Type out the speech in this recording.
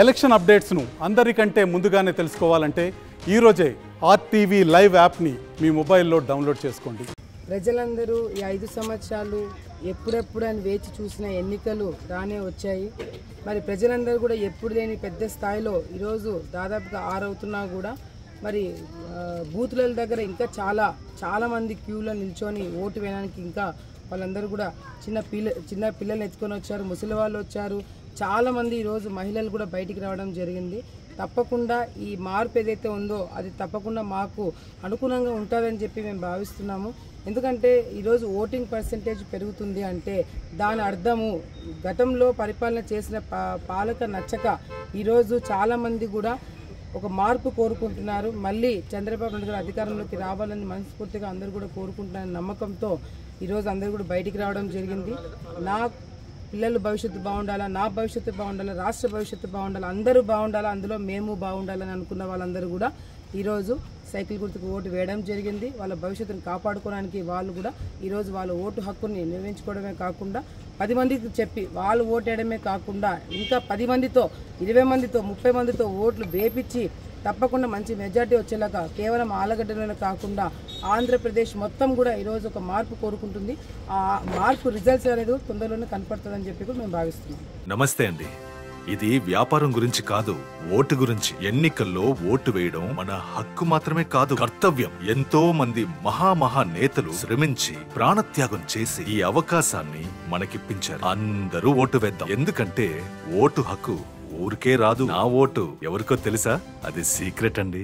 Election అప్డేట్స్ను అందరికంటే ముందుగానే తెలుసుకోవాలంటే ఈరోజే ఆర్టీవీ లైవ్ యాప్ని మీ మొబైల్లో డౌన్లోడ్ చేసుకోండి. ప్రజలందరూ ఈ 5 సంవత్సరాలు ఎప్పుడెప్పుడు అని వేచి చూసిన ఎన్నికలు రానే వచ్చాయి. మరి ప్రజలందరూ కూడా ఎప్పుడు లేని పెద్ద స్థాయిలో ఈరోజు దాదాపుగా 6 అవుతున్నా కూడా మరి బూతుల దగ్గర ఇంకా చాలా మంది క్యూలో నిల్చొని ఓటు వేయడానికి ఇంకా వాళ్ళందరూ కూడా చిన్న పిల్లలు ఎత్తుకొని వచ్చారు, ముసలి వాళ్ళు వచ్చారు, చాలామంది ఈరోజు మహిళలు కూడా బయటికి రావడం జరిగింది. తప్పకుండా ఈ మార్పు ఏదైతే ఉందో అది తప్పకుండా మాకు అనుగుణంగా ఉంటుందని చెప్పి మేము భావిస్తున్నాము. ఎందుకంటే ఈరోజు ఓటింగ్ పర్సెంటేజ్ పెరుగుతుంది అంటే దాని అర్థము గతంలో పరిపాలన చేసిన పాలక నచ్చక ఈరోజు చాలామంది కూడా ఒక మార్పు కోరుకుంటున్నారు. మళ్ళీ చంద్రబాబు నాయుడు గారు అధికారంలోకి రావాలని మనస్ఫూర్తిగా అందరూ కూడా కోరుకుంటున్నారని నమ్మకంతో ఈరోజు అందరూ కూడా బయటికి రావడం జరిగింది. నా పిల్లల భవిష్యత్తు బాగుండాలా, నా భవిష్యత్తు బాగుండాలా, రాష్ట్ర భవిష్యత్తు బాగుండాలా, అందరూ బాగుండాలా, అందులో మేము బాగుండాలని అనుకున్న వాళ్ళందరూ కూడా ఈరోజు సైకిల్ గుర్తుకు ఓటు వేయడం జరిగింది. వాళ్ళ భవిష్యత్తును కాపాడుకోవడానికి వాళ్ళు కూడా ఈరోజు వాళ్ళ ఓటు హక్కుని నిర్వహించుకోవడమే కాకుండా 10 మందికి చెప్పి వాళ్ళు ఓటు వేయడమే కాకుండా ఇంకా 10 మందితో 20 మందితో 30 మందితో ఓట్లు వేపించి తప్పకుండా మంచి మెజార్టీ వచ్చేలాగా కేవలం ఆలగడ్డలోనే కాకుండా ఆంధ్రప్రదేశ్ మొత్తం కూడా ఈరోజు ఒక మార్పు కోరుకుంటుంది. ఆ మార్పు రిజల్ట్స్ అనేది తొందరలోనే కనపడుతుందని చెప్పి కూడా మేము భావిస్తున్నాం. నమస్తే అండి. ఇది వ్యాపారం గురించి కాదు, ఓటు గురించి. ఎన్నికల్లో ఓటు వేయడం మన హక్కు మాత్రమే కాదు, కర్తవ్యం. ఎంతో మంది మహా నేతలు శ్రమించి ప్రాణత్యాగం చేసి ఈ అవకాశాన్ని మనకిప్పించారు. అందరూ ఓటు వేద్దాం. ఎందుకంటే ఓటు హక్కు ఊరికే రాదు. నా ఓటు ఎవరికో తెలుసా? అది సీక్రెట్ అండి.